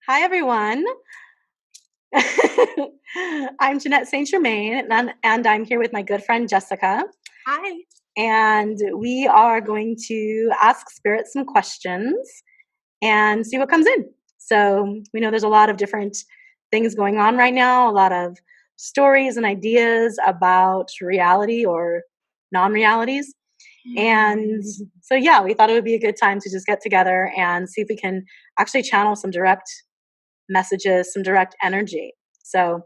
Hi, everyone. I'm Jeanette St.Germain, and I'm here with my good friend Jessica. Hi. And we are going to ask Spirit some questions and see what comes in. So, we know there's a lot of different things going on right now, a lot of stories and ideas about reality or non realities. And so, yeah, we thought it would be a good time to just get together and see if we can actually channel some direct messages, some direct energy. So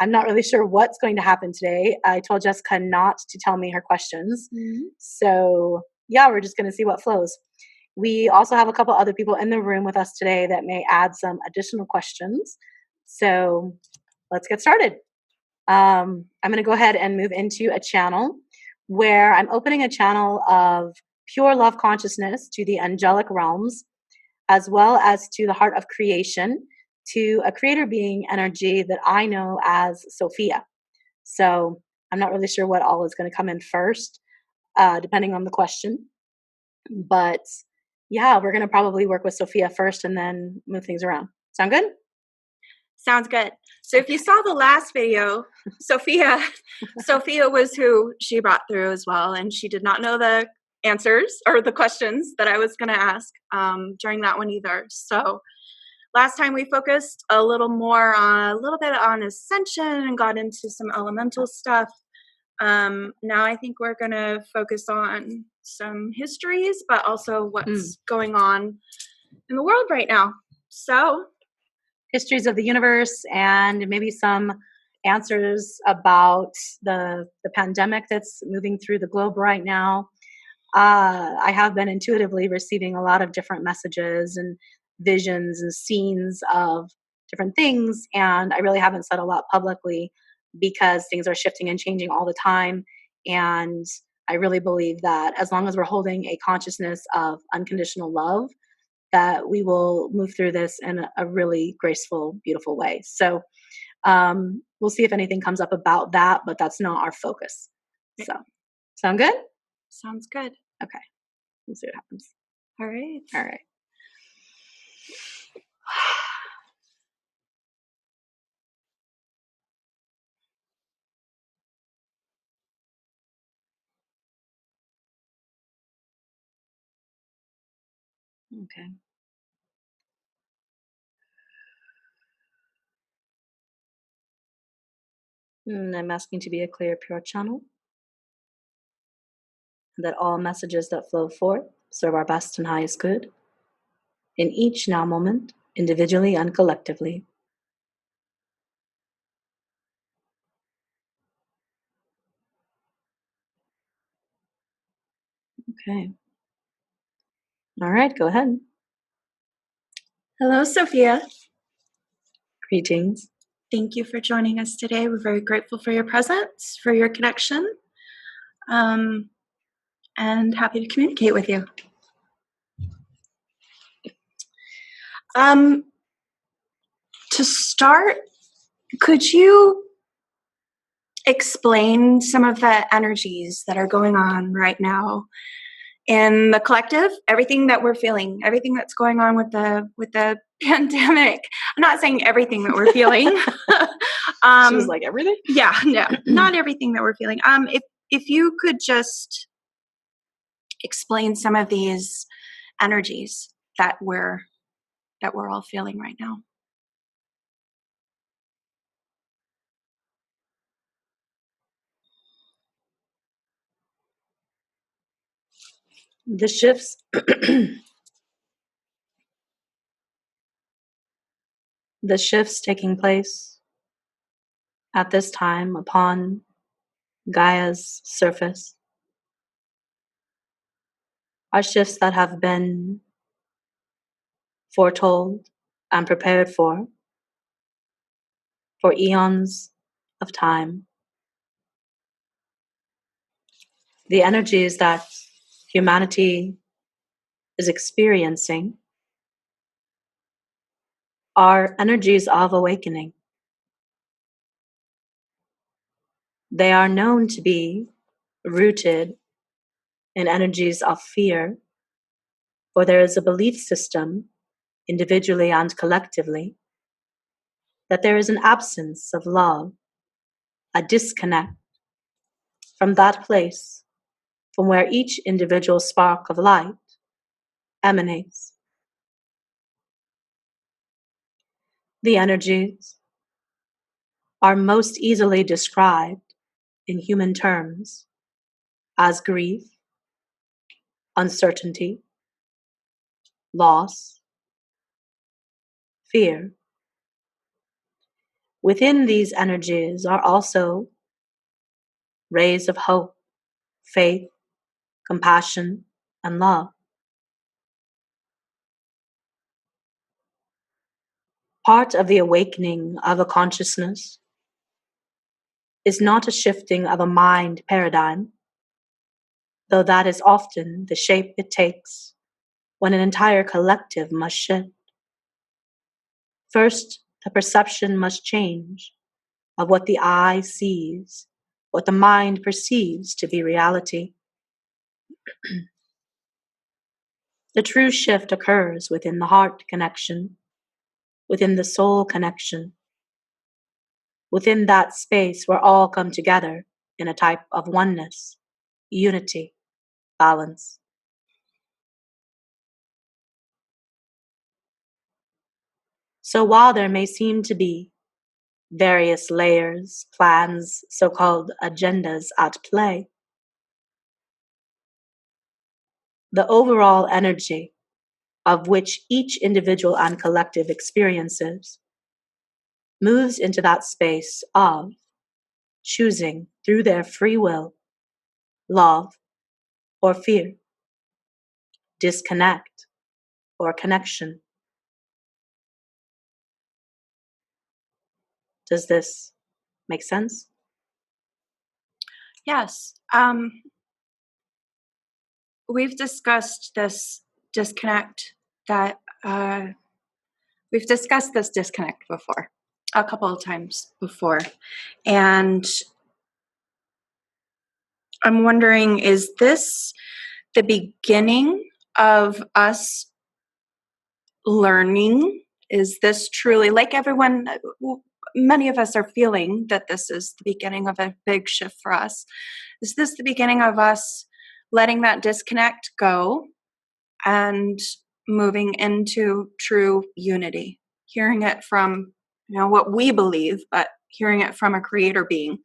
I'm not really sure what's going to happen today. I told Jessica not to tell me her questions. So yeah, we're just going to see what flows. We also have a couple other people in the room with us today that may add some additional questions. So let's get started. I'm going to go ahead and move into a channel where I'm opening a channel of pure love consciousness to the angelic realms, as well as to the heart of creation, to a creator being energy that I know as Sophia. So I'm not really sure what all is going to come in first, depending on the question. But yeah, we're going to probably work with Sophia first and then move things around. Sound good? Sounds good. So if you saw the last video, Sophia was who she brought through as well, and she did not know the answers or the questions that I was going to ask during that one either. So last time we focused a little bit on Ascension and got into some elemental stuff. Now I think we're going to focus on some histories, but also what's going on in the world right now. So histories of the universe and maybe some answers about the pandemic that's moving through the globe right now. I have been intuitively receiving a lot of different messages and visions and scenes of different things, and I really haven't said a lot publicly because things are shifting and changing all the time. And I really believe that as long as we're holding a consciousness of unconditional love, that we will move through this in a really graceful, beautiful way. So we'll see if anything comes up about that, but that's not our focus. So, sound good? Sounds good. Okay. We'll see what happens. All right. All right. Okay. And I'm asking to be a clear, pure channel, and that all messages that flow forth serve our best and highest good in each now moment, individually and collectively. Okay. All right, go ahead. Hello, Sophia. Greetings. Thank you for joining us today. We're very grateful for your presence, for your connection, and happy to communicate with you. To start, could you explain some of the energies that are going on right now in the collective, everything that we're feeling, everything that's going on with the pandemic? I'm not saying everything that we're feeling. She was like, everything? Yeah, no, not everything that we're feeling. If you could just explain some of these energies that we're all feeling right now. The shifts the shifts taking place at this time upon Gaia's surface are shifts that have been foretold and prepared for eons of time. The energies that humanity is experiencing are energies of awakening. They are known to be rooted in energies of fear, for there is a belief system individually and collectively, that there is an absence of love, a disconnect from that place from where each individual spark of light emanates. The energies are most easily described in human terms as grief, uncertainty, loss, fear. Within these energies are also rays of hope, faith, compassion, and love. Part of the awakening of a consciousness is not a shifting of a mind paradigm, though that is often the shape it takes when an entire collective must shift. First, the perception must change of what the eye sees, what the mind perceives to be reality. The true shift occurs within the heart connection, within the soul connection, within that space where all come together in a type of oneness, unity, balance. So while there may seem to be various layers, plans, so-called agendas at play, the overall energy of which each individual and collective experiences moves into that space of choosing through their free will, love or fear, disconnect or connection. Does this make sense? Yes. We've discussed this disconnect we've discussed this disconnect before, a couple of times before. And I'm wondering, is this the beginning of us learning? Is this truly, like everyone, many of us are feeling that this is the beginning of a big shift for us. Is this the beginning of us letting that disconnect go and moving into true unity, hearing it from, what we believe, but hearing it from a creator being?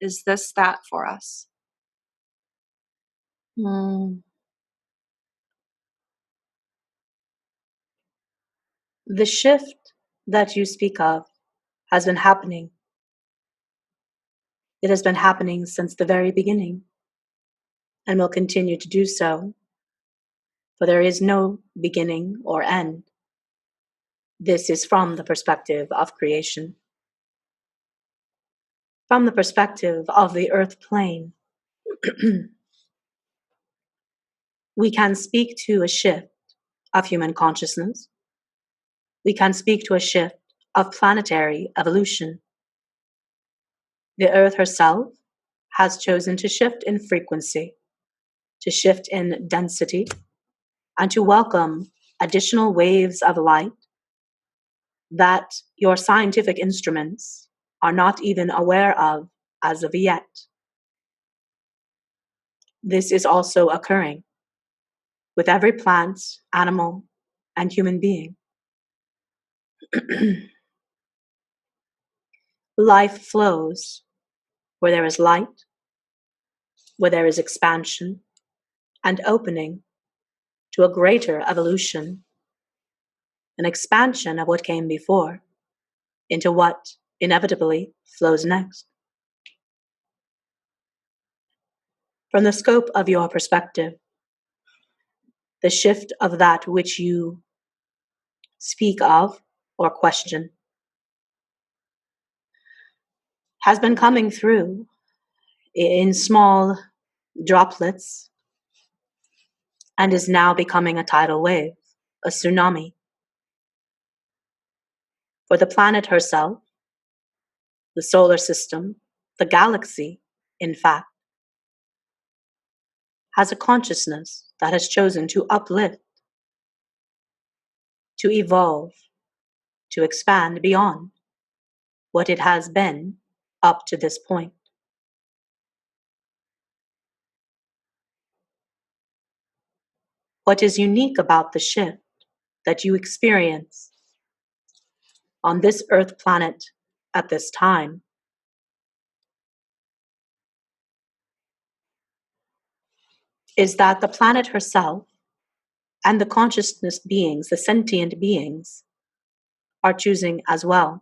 Is this that for us? The shift that you speak of has been happening. It has been happening since the very beginning and will continue to do so, for there is no beginning or end. This is from the perspective of creation. From the perspective of the earth plane, we can speak to a shift of human consciousness. We can speak to a shift of planetary evolution. The earth herself has chosen to shift in frequency, to shift in density, and to welcome additional waves of light that your scientific instruments are not even aware of as of yet. This is also occurring with every plant, animal, and human being. Life flows where there is light, where there is expansion and opening to a greater evolution, an expansion of what came before into what inevitably flows next. From the scope of your perspective, the shift of that which you speak of or question has been coming through in small droplets and is now becoming a tidal wave, a tsunami. For the planet herself, the solar system, the galaxy, in fact, has a consciousness that has chosen to uplift, to evolve, to expand beyond what it has been up to this point. What is unique about the shift that you experience on this Earth planet at this time is that the planet herself and the consciousness beings, the sentient beings, are choosing as well.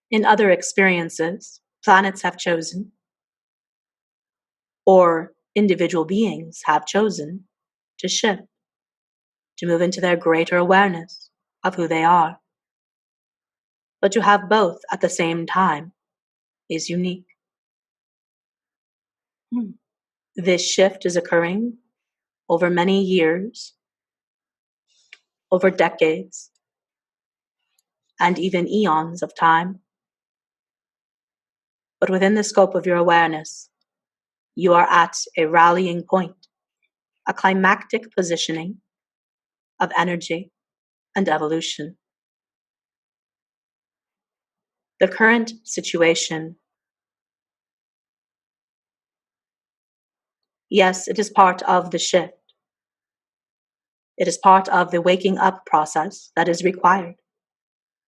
In other experiences, planets have chosen, or individual beings have chosen, to shift, to move into their greater awareness of who they are. But to have both at the same time is unique. This shift is occurring over many years, over decades, and even eons of time. But within the scope of your awareness, you are at a rallying point, a climactic positioning of energy and evolution. The current situation, yes, it is part of the shift. It is part of the waking up process that is required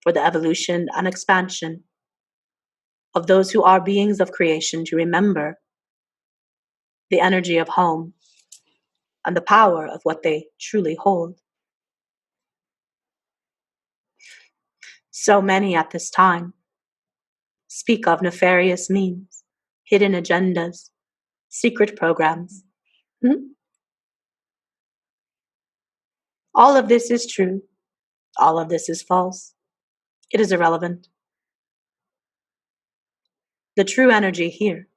for the evolution and expansion of those who are beings of creation to remember the energy of home and the power of what they truly hold. So many at this time speak of nefarious means, hidden agendas, secret programs. All of this is true. All of this is false. It is irrelevant. The true energy here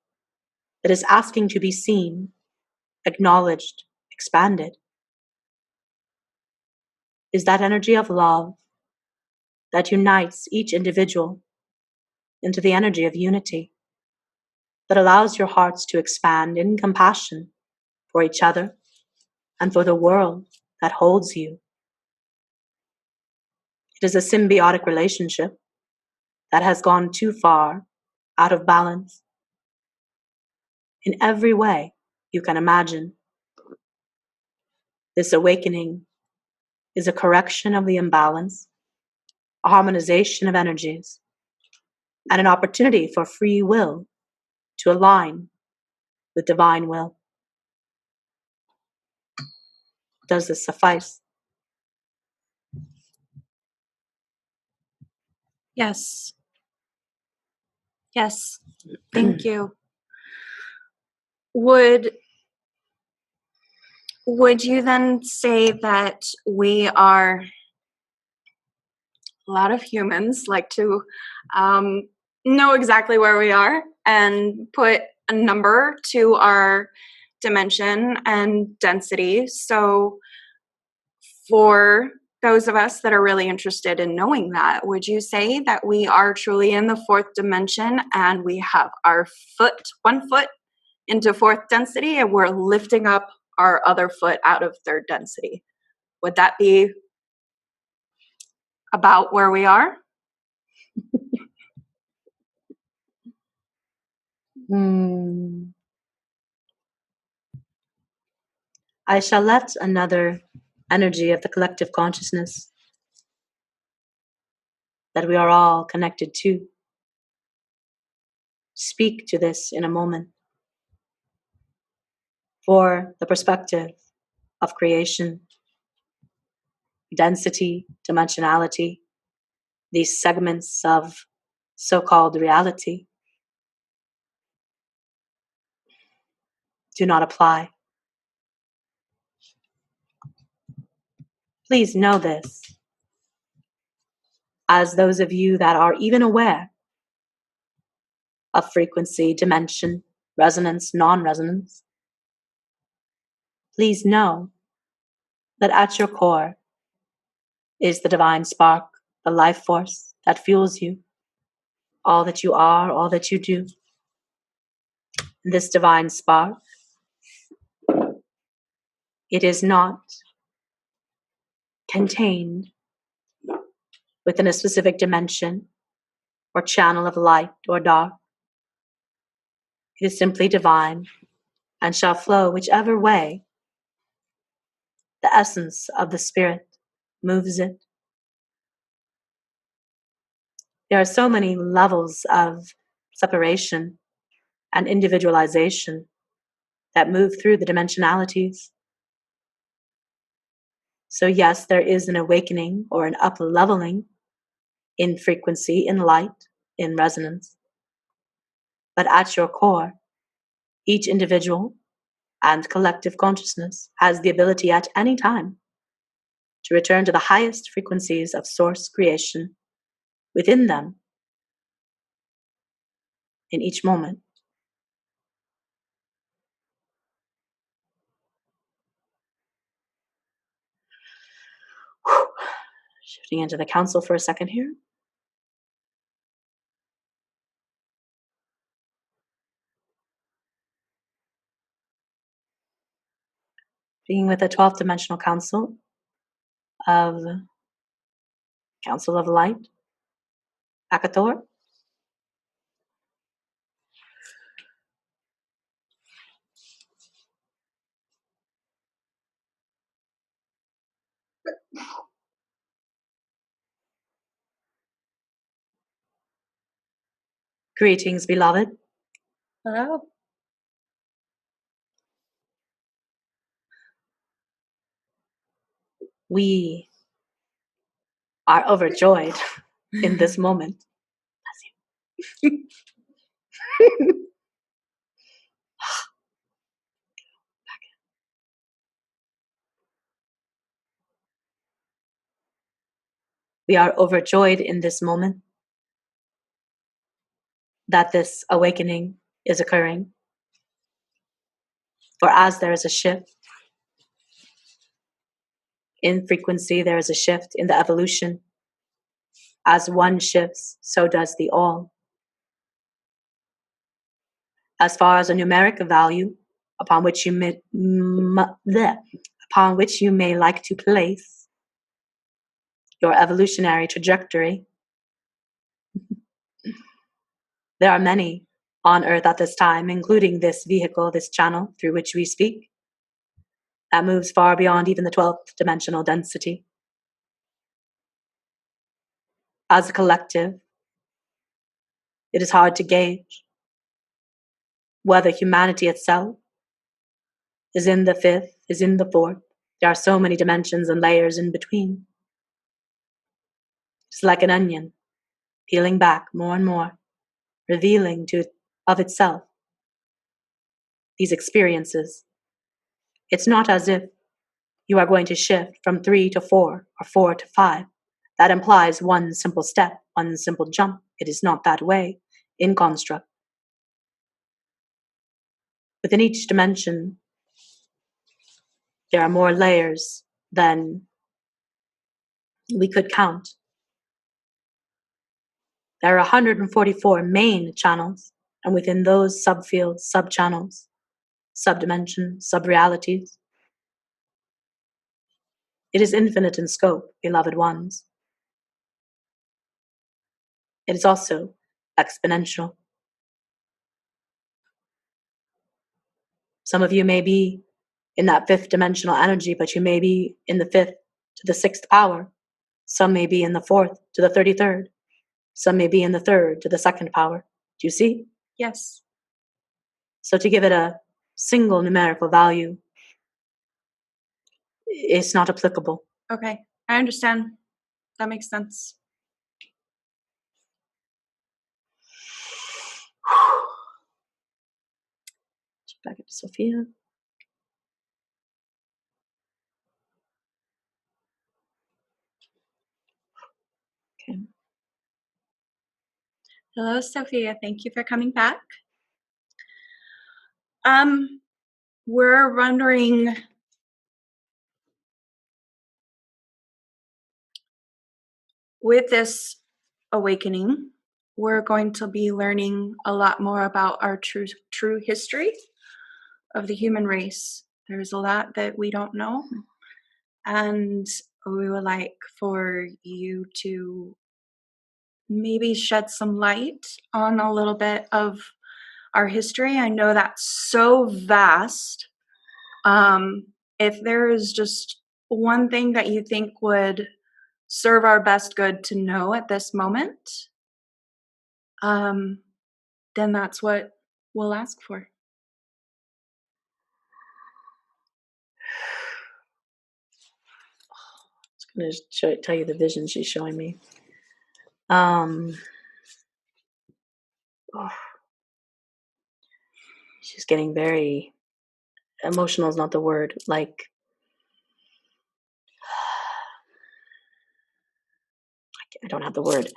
that is asking to be seen, acknowledged, expanded, is that energy of love that unites each individual into the energy of unity, that allows your hearts to expand in compassion for each other and for the world that holds you. It is a symbiotic relationship that has gone too far out of balance in every way you can imagine. This awakening is a correction of the imbalance, a harmonization of energies, and an opportunity for free will to align with divine will. Does this suffice? Yes. Yes. Thank you. Would you then say that we are, a lot of humans like to know exactly where we are and put a number to our dimension and density. So for those of us that are really interested in knowing that, would you say that we are truly in the fourth dimension and we have our one foot into fourth density and we're lifting up our other foot out of third density? Would that be about where we are? I shall let another energy of the collective consciousness that we are all connected to speak to this in a moment. For the perspective of creation, density, dimensionality, these segments of so-called reality do not apply. Please know this, as those of you that are even aware of frequency, dimension, resonance, non-resonance. Please know that at your core is the divine spark, the life force that fuels you, all that you are, all that you do. This divine spark It is not contained within a specific dimension or channel of light or dark. It is simply divine and shall flow whichever way the essence of the Spirit moves it. There are so many levels of separation and individualization that move through the dimensionalities. So yes, there is an awakening or an up-leveling in frequency, in light, in resonance. But at your core, each individual and collective consciousness has the ability at any time to return to the highest frequencies of source creation within them in each moment. Shifting into the council for a second here. Being with the 12th dimensional council of Light, Akathor. Greetings, beloved. Hello. We are overjoyed in this moment. We are overjoyed in this moment that this awakening is occurring. For as there is a shift in frequency, there is a shift in the evolution. As one shifts, so does the all. As far as a numeric value upon which you may like to place your evolutionary trajectory, there are many on Earth at this time, including this vehicle, this channel through which we speak, that moves far beyond even the 12th dimensional density. As a collective, it is hard to gauge whether humanity itself is in the 5th, is in the 4th. There are so many dimensions and layers in between. It's like an onion, peeling back more and more, revealing of itself these experiences. It's not as if you are going to shift from 3 to 4 or 4 to 5. That implies one simple step, one simple jump. It is not that way in construct. Within each dimension, there are more layers than we could count. There are 144 main channels, and within those subfields, subchannels, subdimensions, subrealities, it is infinite in scope, beloved ones. It is also exponential. Some of you may be in that 5th dimensional energy, but you may be in the 5th to the 6th power. Some may be in the 4th to the 33rd. Some may be in the 3rd to the 2nd power. Do you see? Yes. So to give it a single numerical value, it's not applicable. Okay, I understand. That makes sense. Back up to Sophia. Okay. Hello, Sophia. Thank you for coming back. We're wondering, with this awakening, we're going to be learning a lot more about our true history of the human race. There's a lot that we don't know. And we would like for you to maybe shed some light on a little bit of our history. I know that's so vast. If there is just one thing that you think would serve our best good to know at this moment, then that's what we'll ask for. I'm going to tell you the vision she's showing me. She's getting very emotional is not the word. Like, I don't have the word.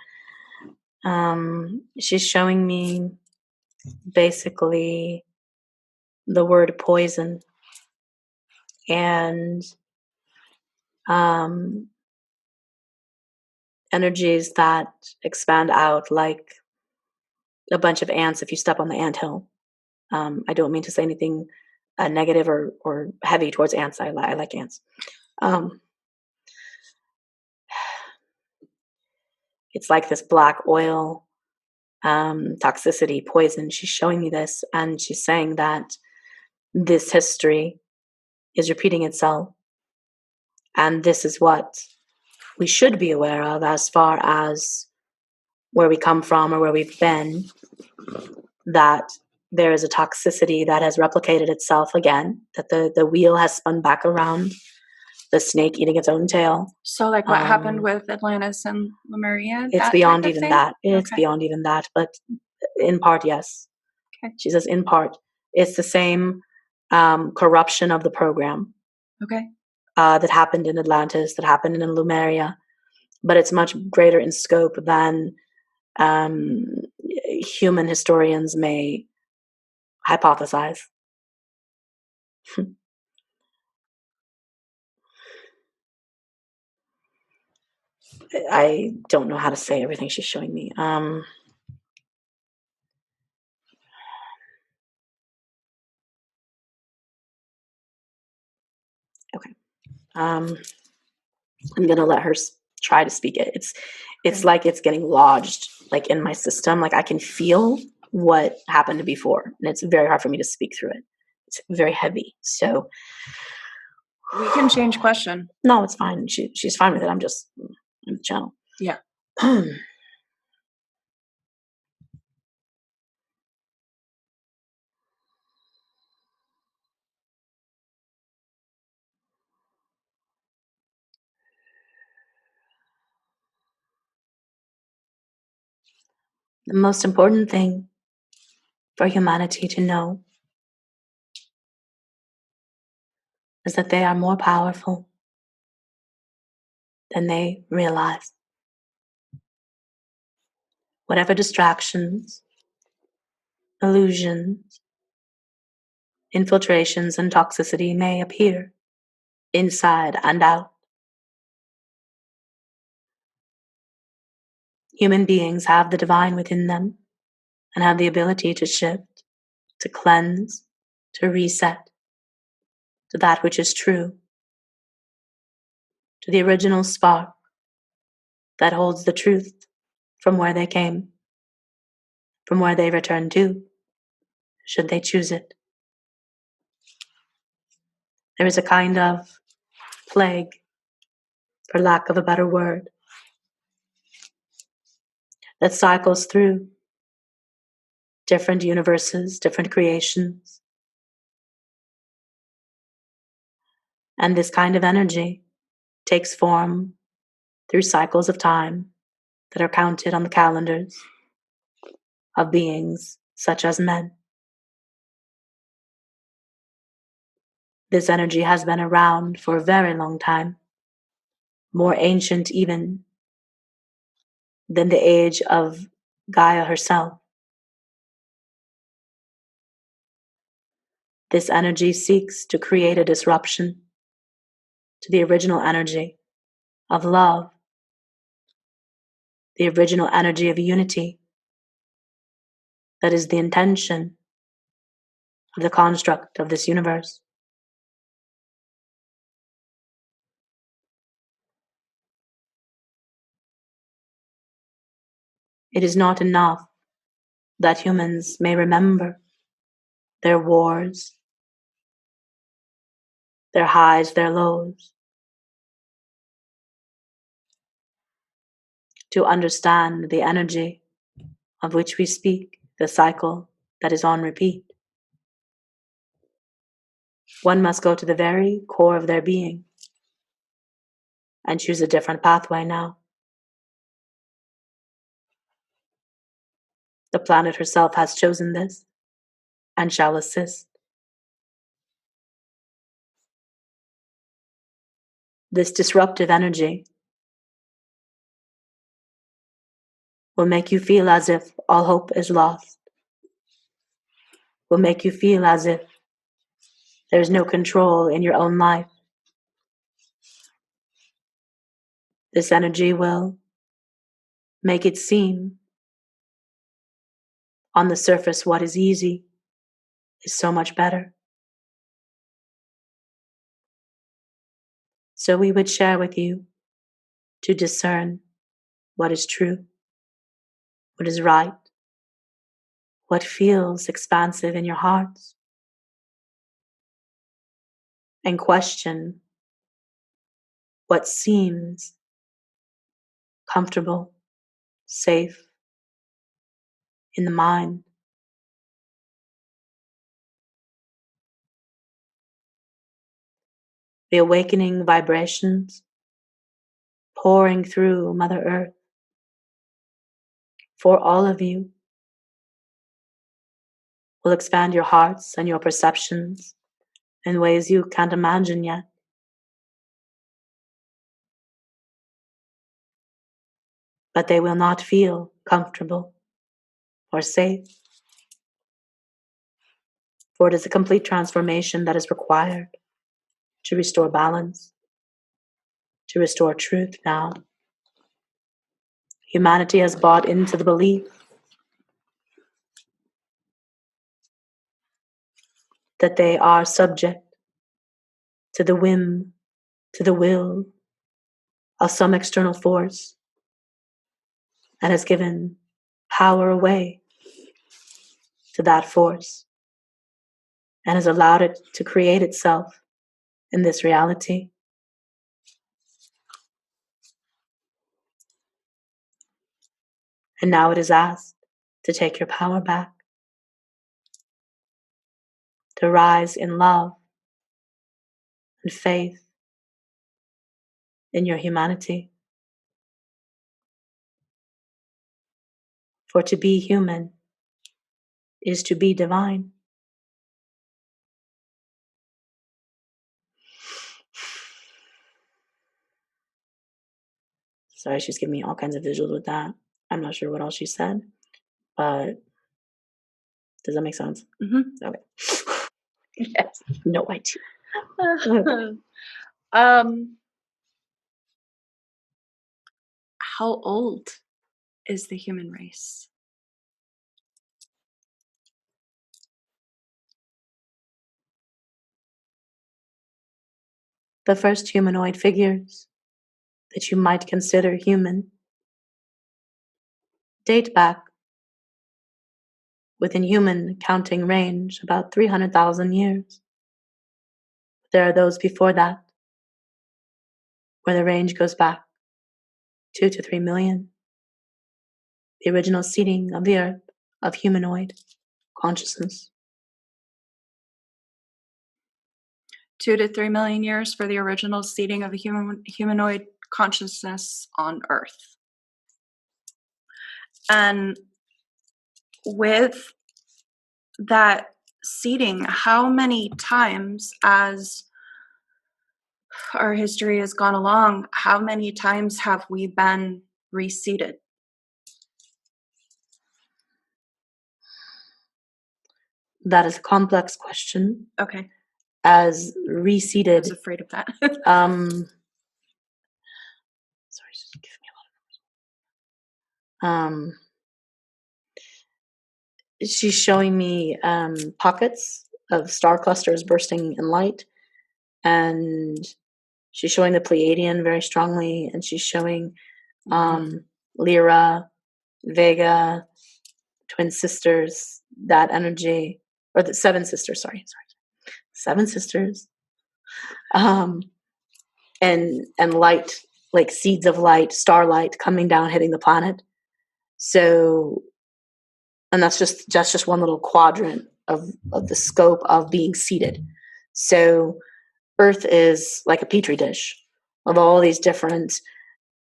She's showing me basically the word poison and energies that expand out like a bunch of ants if you step on the anthill. I don't mean to say anything negative or heavy towards ants. I like ants. It's like this black oil, toxicity, poison. She's showing me this, and she's saying that this history is repeating itself, and this is what we should be aware of as far as where we come from or where we've been, that there is a toxicity that has replicated itself again, that the wheel has spun back around, the snake eating its own tail. So like what happened with Atlantis and Lemuria? It's beyond even that. It's beyond even that, but in part, yes. Okay. She says in part. It's the same corruption of the program. Okay. That happened in Atlantis, that happened in Lemuria, but it's much greater in scope than human historians may hypothesize. I don't know how to say everything she's showing me. Okay. I'm gonna let her try to speak it. It's Okay. like it's getting lodged like in my system. Like I can feel what happened before, and it's very hard for me to speak through it. It's very heavy. So we can change question. No, it's fine. She's fine with it. I'm just in the channel. Yeah. The most important thing for humanity to know is that they are more powerful than they realize. Whatever distractions, illusions, infiltrations, and toxicity may appear inside and out, human beings have the divine within them and have the ability to shift, to cleanse, to reset to that which is true, to the original spark that holds the truth from where they came, from where they return to, should they choose it. There is a kind of plague, for lack of a better word, that cycles through different universes, different creations. And this kind of energy takes form through cycles of time that are counted on the calendars of beings such as men. This energy has been around for a very long time, more ancient even than the age of Gaia herself. This energy seeks to create a disruption to the original energy of love, the original energy of unity that is the intention of the construct of this universe. It is not enough that humans may remember their wars, their highs, their lows, to understand the energy of which we speak, the cycle that is on repeat. One must go to the very core of their being and choose a different pathway now. The planet herself has chosen this and shall assist. This disruptive energy will make you feel as if all hope is lost, will make you feel as if there is no control in your own life. This energy will make it seem on the surface what is easy is so much better. So we would share with you to discern what is true, what is right, what feels expansive in your hearts, and question what seems comfortable, safe in the mind. The awakening vibrations pouring through Mother Earth for all of you will expand your hearts and your perceptions in ways you can't imagine yet. But they will not feel comfortable or safe, for it is a complete transformation that is required to restore balance, to restore truth now. Humanity has bought into the belief that they are subject to the whim, to the will of some external force, and has given power away to that force and has allowed it to create itself in this reality. And now it is asked to take your power back, to rise in love and faith in your humanity. For to be human is to be divine. Sorry, she's giving me all kinds of visuals with that. I'm not sure what else she said, but does that make sense? Mm-hmm. Okay. Yes. No idea. How old is the human race? The first humanoid figures that you might consider human date back within human counting range about 300,000 years. There are those before that where the range goes back 2 to 3 million. The original seeding of the earth of humanoid consciousness. 2 to 3 million years for the original seeding of a humanoid consciousness on Earth. And with that seeding, how many times as our history has gone along, how many times have we been reseeded? That is a complex question. Okay. As reseeded. I was afraid of that. Sorry, she's giving me a lot of she's showing me pockets of star clusters bursting in light, and she's showing the Pleiadian very strongly, and she's showing Lyra, Vega, twin sisters, that energy, or the seven sisters, sorry. Seven sisters. And light, like seeds of light, starlight coming down, hitting the planet. So, and that's just one little quadrant of the scope of being seated. So Earth is like a petri dish of all these different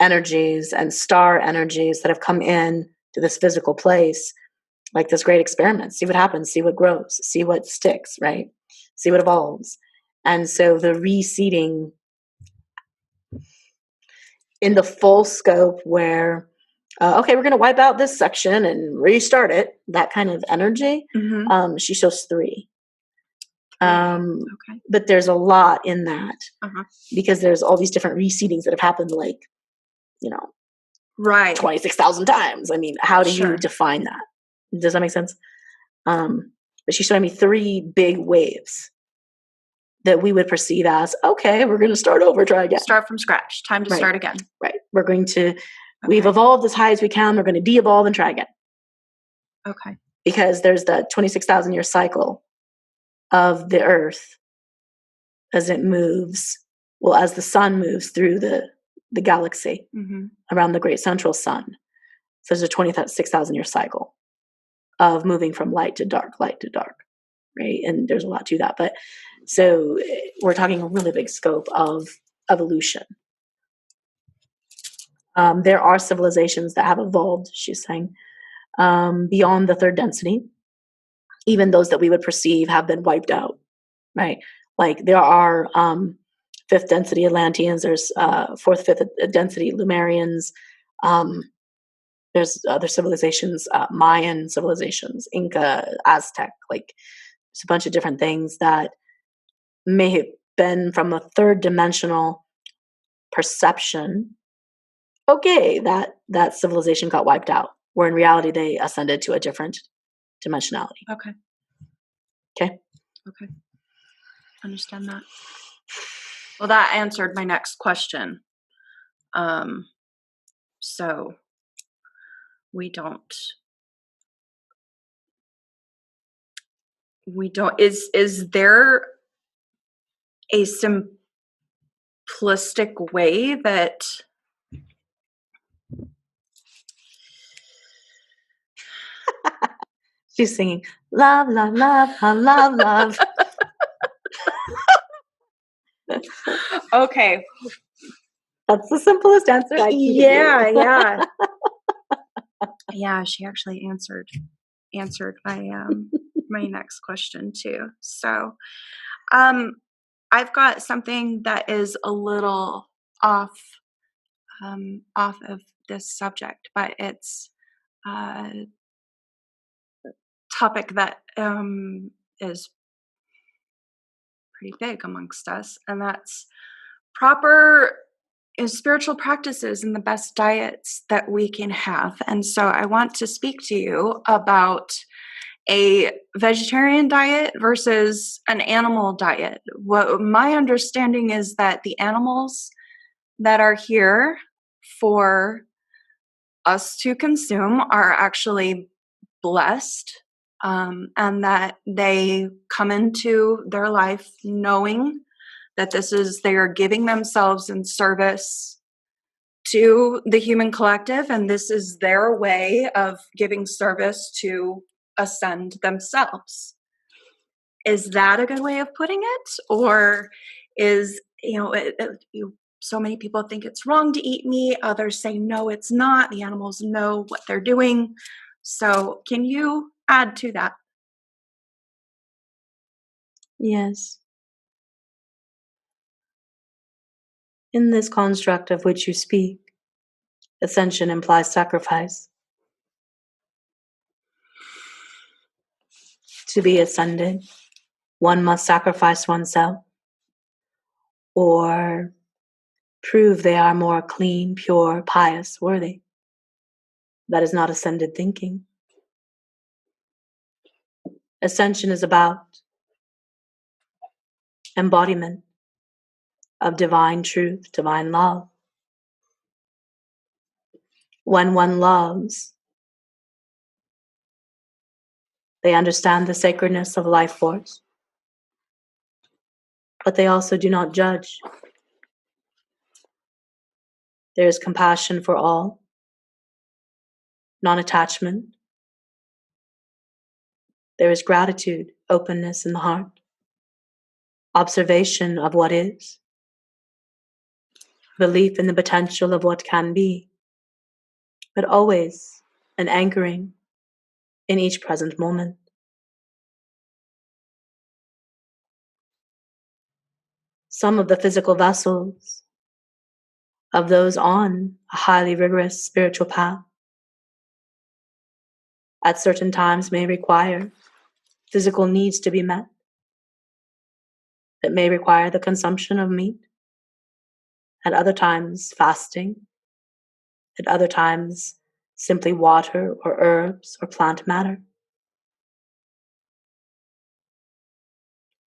energies and star energies that have come in to this physical place, like this great experiment. See what happens, see what grows, see what sticks, right? See what evolves. And so the reseeding in the full scope where, okay, we're going to wipe out this section and restart it, that kind of energy, she shows 3. Okay. But there's a lot in that because there's all these different reseedings that have happened, like, right, 26,000 times. I mean, how do you define that? Does that make sense? But she's showing me 3 big waves that we would perceive as, okay, we're going to start over, try again. Start from scratch. Time to start again. Right. We're going to, we've evolved as high as we can. We're going to de-evolve and try again. Okay. Because there's the 26,000 year cycle of the Earth as it moves, well, as the sun moves through the galaxy around the great central sun. So there's a 26,000 year cycle of moving from light to dark, right? And there's a lot to that. But so we're talking a really big scope of evolution. There are civilizations that have evolved, she's saying, beyond the 3rd density. Even those that we would perceive have been wiped out, right? Like there are 5th density Atlanteans, there's 4th, 5th density Lumerians, there's other civilizations, Mayan civilizations, Inca, Aztec, like there's a bunch of different things that may have been from a 3rd dimensional perception. Okay, that civilization got wiped out, where in reality they ascended to a different dimensionality. Okay. Understand that. Well, that answered my next question. So we don't, is there a simplistic way that she's singing love, love, love, love, love. Okay, that's the simplest answer I can give you. Yeah, she actually answered my my next question too. So I've got something that is a little off of this subject, but it's a topic that is pretty big amongst us, and that's proper spiritual practices and the best diets that we can have. And so I want to speak to you about a vegetarian diet versus an animal diet. What my understanding is that the animals that are here for us to consume are actually blessed, and that they come into their life knowing that they are giving themselves in service to the human collective, and this is their way of giving service to ascend themselves. Is that a good way of putting it? Or is, so many people think it's wrong to eat meat, others say no, it's not. The animals know what they're doing. So can you add to that? Yes. In this construct of which you speak, ascension implies sacrifice. To be ascended, one must sacrifice oneself or prove they are more clean, pure, pious, worthy. That is not ascended thinking. Ascension is about embodiment of divine truth, divine love. When one loves, They understand the sacredness of life force, but they also do not judge. There is compassion for all, non-attachment. There is gratitude, openness in the heart, observation of what is, belief in the potential of what can be, but always an anchoring in each present moment. Some of the physical vessels of those on a highly rigorous spiritual path at certain times may require physical needs to be met. That may require the consumption of meat, at other times fasting, at other times simply water or herbs or plant matter.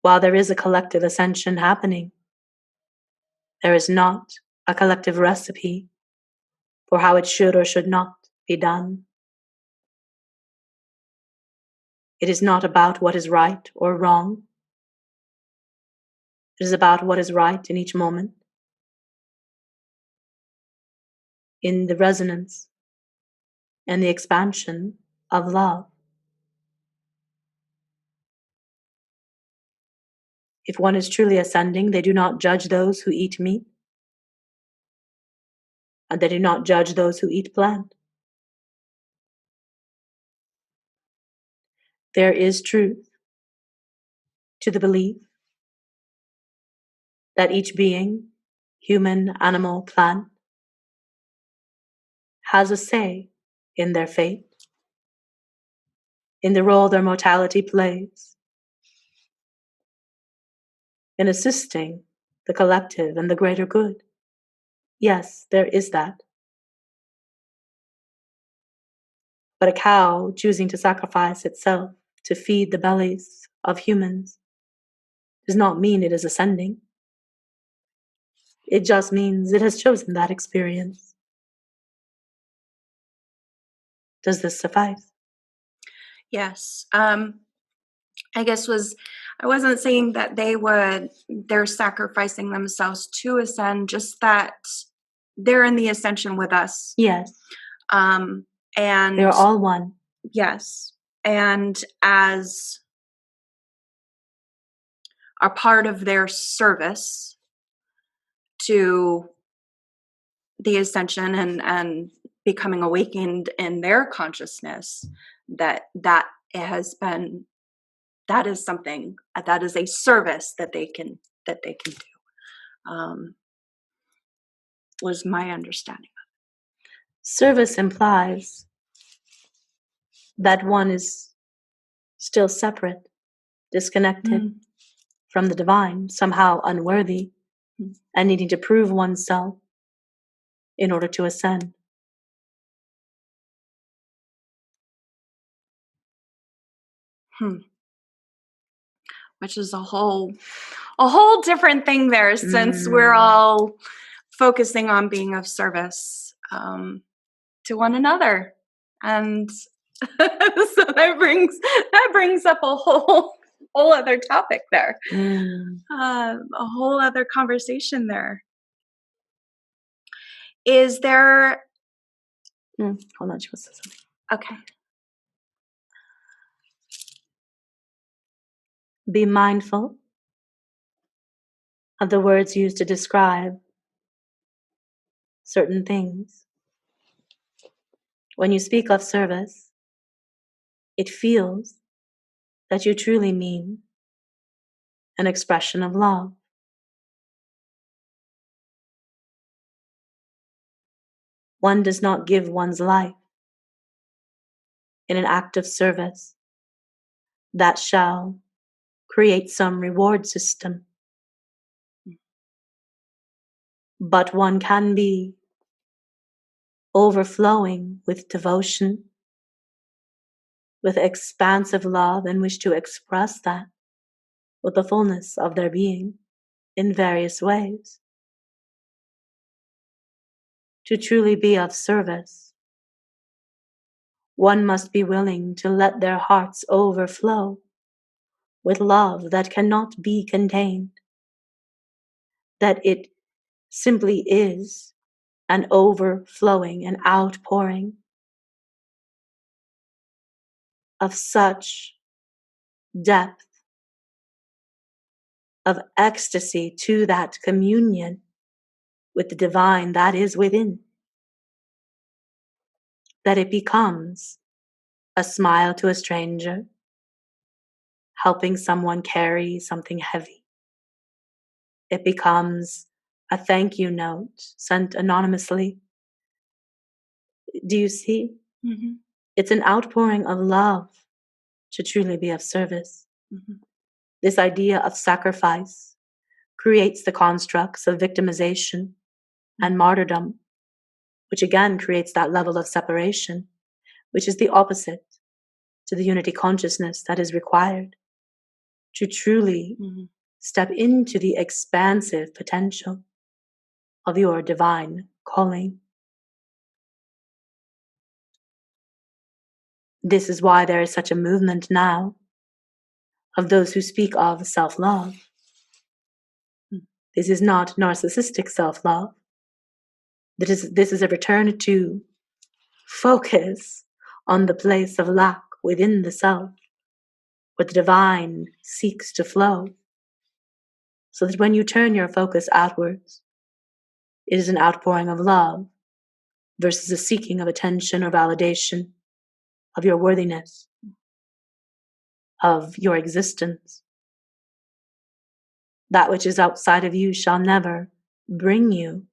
While there is a collective ascension happening, there is not a collective recipe for how it should or should not be done. It is not about what is right or wrong. It is about what is right in each moment, in the resonance and the expansion of love. If one is truly ascending, they do not judge those who eat meat, and they do not judge those who eat plant. There is truth to the belief that each being, human, animal, plant, has a say in their fate, in the role their mortality plays, in assisting the collective and the greater good. Yes, there is that. But a cow choosing to sacrifice itself to feed the bellies of humans does not mean it is ascending. It just means it has chosen that experience. Does this suffice? Yes. I guess I wasn't saying that they're sacrificing themselves to ascend, just that they're in the ascension with us. Yes. And They're all one. Yes. And as a part of their service to the ascension and becoming awakened in their consciousness, that is something that is a service that they can do, was my understanding. Service implies that one is still separate, disconnected from the divine, somehow unworthy, and needing to prove oneself in order to ascend. Which is a whole different thing there, since we're all focusing on being of service to one another, and so that brings up a whole other topic there, a whole other conversation there. Is there? Hold on, she wants to say something. Okay. Be mindful of the words used to describe certain things. When you speak of service, it feels that you truly mean an expression of love. One does not give one's life in an act of service that shall create some reward system. But one can be overflowing with devotion, with expansive love, and wish to express that with the fullness of their being in various ways. To truly be of service, one must be willing to let their hearts overflow with love that cannot be contained, that it simply is an overflowing, an outpouring of such depth, of ecstasy to that communion with the divine that is within, that it becomes a smile to a stranger, helping someone carry something heavy. It becomes a thank you note sent anonymously. Do you see? Mm-hmm. It's an outpouring of love to truly be of service. Mm-hmm. This idea of sacrifice creates the constructs of victimization and martyrdom, which again creates that level of separation, which is the opposite to the unity consciousness that is required to truly step into the expansive potential of your divine calling. This is why there is such a movement now of those who speak of self-love. This is not narcissistic self-love. This is a return to focus on the place of lack within the self, where the divine seeks to flow, so that when you turn your focus outwards, it is an outpouring of love versus a seeking of attention or validation of your worthiness, of your existence. That which is outside of you shall never bring you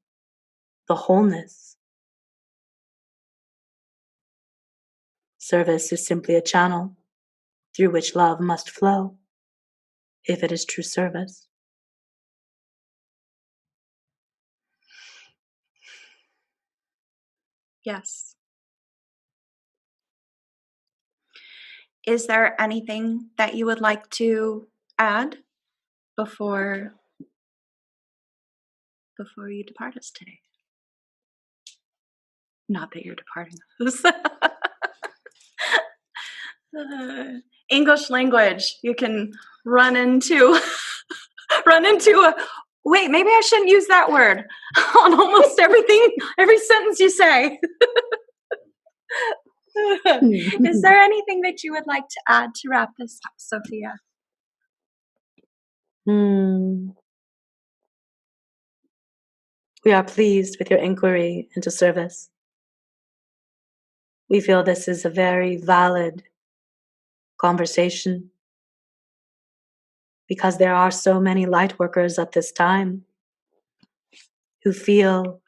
the wholeness. Service is simply a channel through which love must flow, if it is true service. Yes. Is there anything that you would like to add before you depart us today? Not that you're departing us. English language. You can run into a wait, maybe I shouldn't use that word on almost everything, every sentence you say. Is there anything that you would like to add to wrap this up, Sophia? We are pleased with your inquiry into service. We feel this is a very valid conversation because there are so many light workers at this time who feel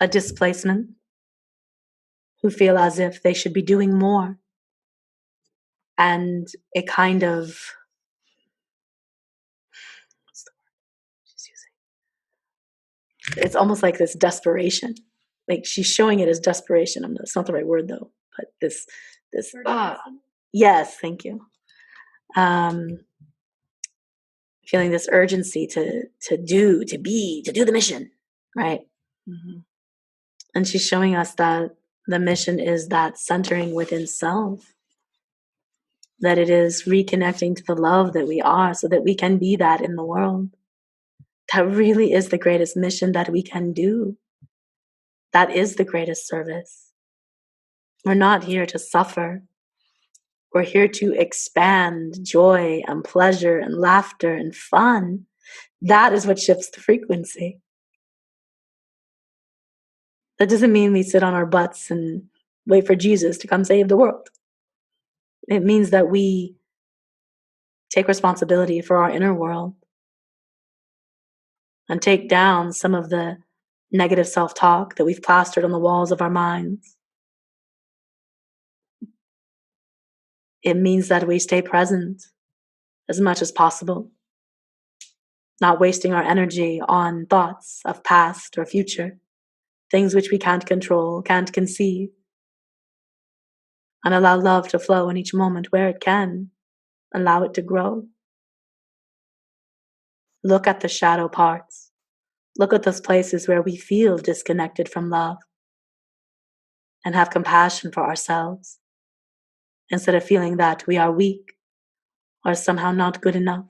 a displacement, who feel as if they should be doing more, and a kind of, what's the word she's using? It's almost like this desperation. Like she's showing it as desperation. It's not the right word though, but this, yes, thank you. Feeling this urgency to do the mission, right? Mm-hmm. And she's showing us that the mission is that centering within self, that it is reconnecting to the love that we are so that we can be that in the world. That really is the greatest mission that we can do. That is the greatest service. We're not here to suffer. We're here to expand joy and pleasure and laughter and fun. That is what shifts the frequency. That doesn't mean we sit on our butts and wait for Jesus to come save the world. It means that we take responsibility for our inner world and take down some of the negative self-talk that we've plastered on the walls of our minds. It means that we stay present as much as possible, not wasting our energy on thoughts of past or future, things which we can't control, can't conceive, and allow love to flow in each moment where it can, allow it to grow. Look at the shadow parts. Look at those places where we feel disconnected from love and have compassion for ourselves. instead of feeling that we are weak or somehow not good enough.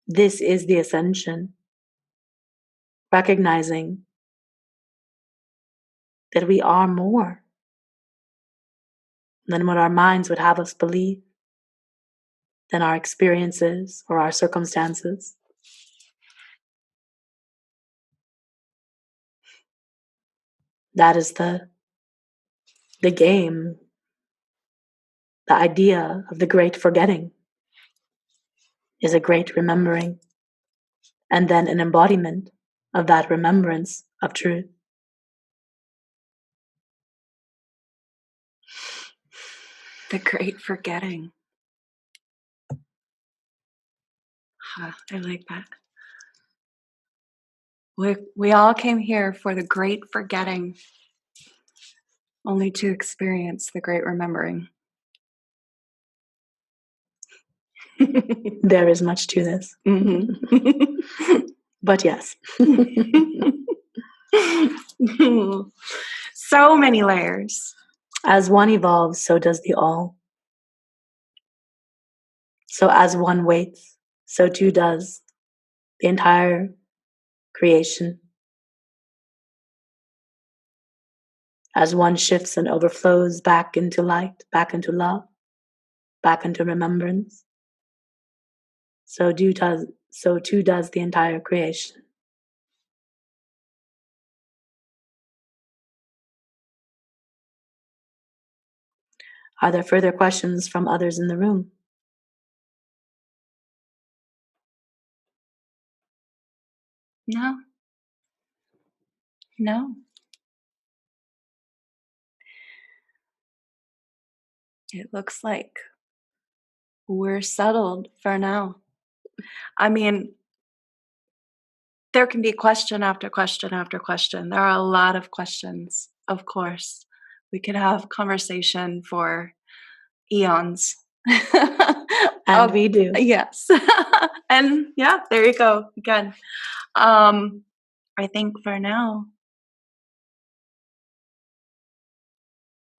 This is the ascension, recognizing that we are more than what our minds would have us believe, than our experiences or our circumstances. That is the game, the idea of the great forgetting is a great remembering, and then an embodiment of that remembrance of truth. The great forgetting. I like that. We all came here for the great forgetting, only to experience the great remembering. There is much to this. Mm-hmm. But yes. So many layers. As one evolves, so does the all. So as one waits, so too does the entire creation. As one shifts and overflows back into light, back into love, back into remembrance, so too does the entire creation. Are there further questions from others in the room? No. It looks like we're settled for now. I mean, there can be question after question after question. There are a lot of questions, of course. We could have conversation for eons. And we do. Yes. And yeah, there you go again. I think for now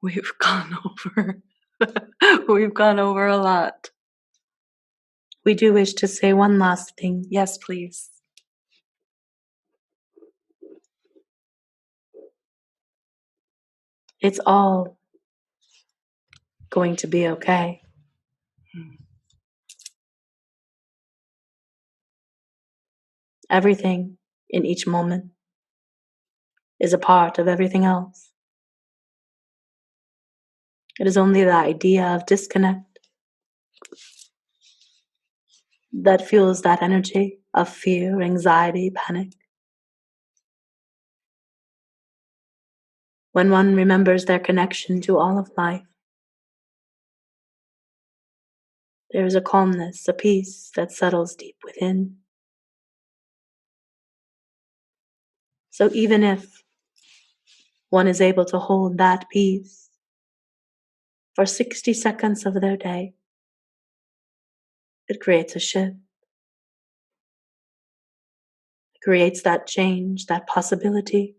we've gone over a lot. We do wish to say one last thing. Yes, please. It's all going to be okay. Everything in each moment is a part of everything else. It is only the idea of disconnect that fuels that energy of fear, anxiety, panic. When one remembers their connection to all of life, there is a calmness, a peace that settles deep within. So even if one is able to hold that peace for 60 seconds of their day, it creates a shift. It creates that change, that possibility,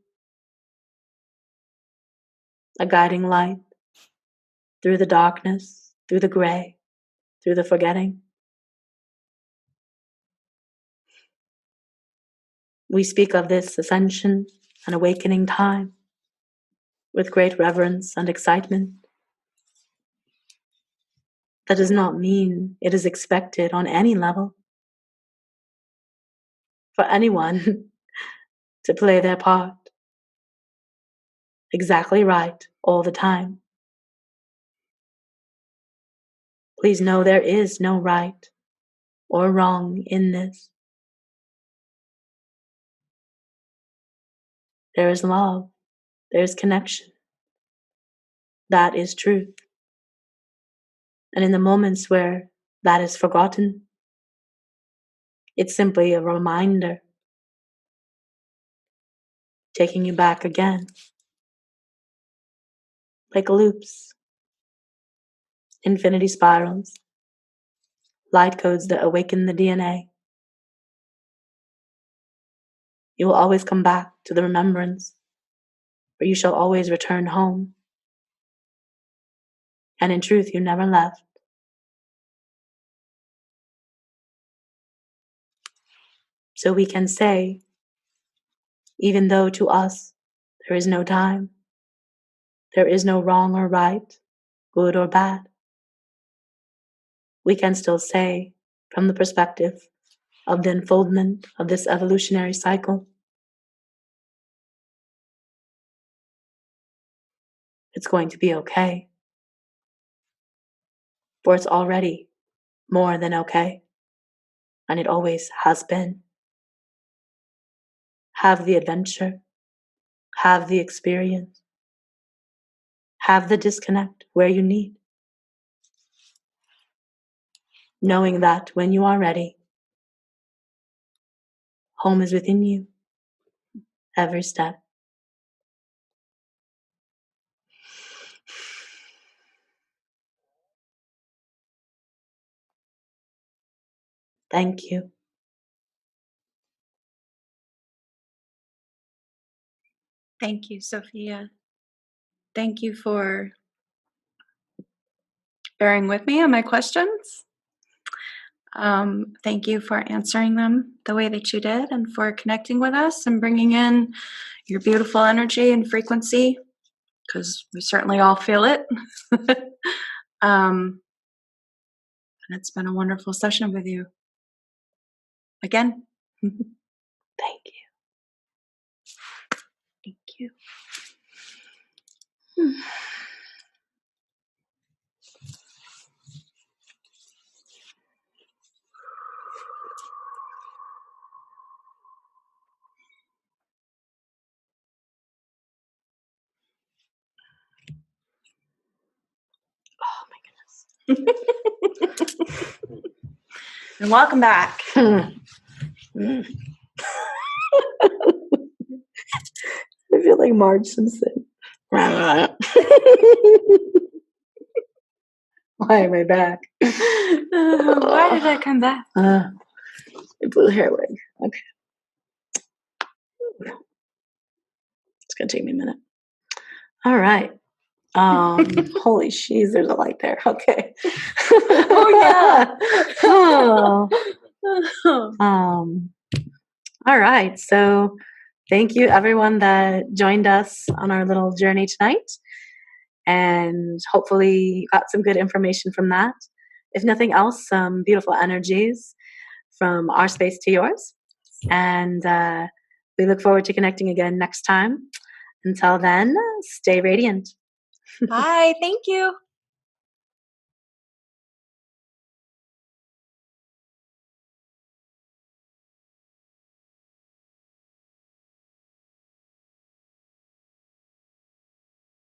a guiding light through the darkness, through the gray, through the forgetting. We speak of this ascension and awakening time with great reverence and excitement. That does not mean it is expected on any level for anyone to play their part exactly right all the time. Please know there is no right or wrong in this. There is love, there is connection. That is truth. And in the moments where that is forgotten, it's simply a reminder, taking you back again, like loops, infinity spirals, light codes that awaken the DNA. You will always come back to the remembrance, for you shall always return home. And in truth, you never left. So we can say, even though to us there is no time, there is no wrong or right, good or bad, we can still say, from the perspective of the unfoldment of this evolutionary cycle, it's going to be okay. For it's already more than okay, and it always has been. Have the adventure, have the experience, have the disconnect where you need, knowing that when you are ready, home is within you, every step. Thank you. Thank you, Sophia. Thank you for bearing with me on my questions. Thank you for answering them the way that you did and for connecting with us and bringing in your beautiful energy and frequency, because we certainly all feel it. And it's been a wonderful session with you. Again. Thank you. Thank you. Oh my goodness. And welcome back. I feel like Marge Simpson. Why am I back? Why did I come back? Blue hair wig. Okay. It's gonna take me a minute. All right. Holy sheez, there's a light there. Okay. Oh yeah. All right. So thank you everyone that joined us on our little journey tonight. And hopefully you got some good information from that. If nothing else, some beautiful energies from our space to yours. And we look forward to connecting again next time. Until then, stay radiant. Bye. Thank you.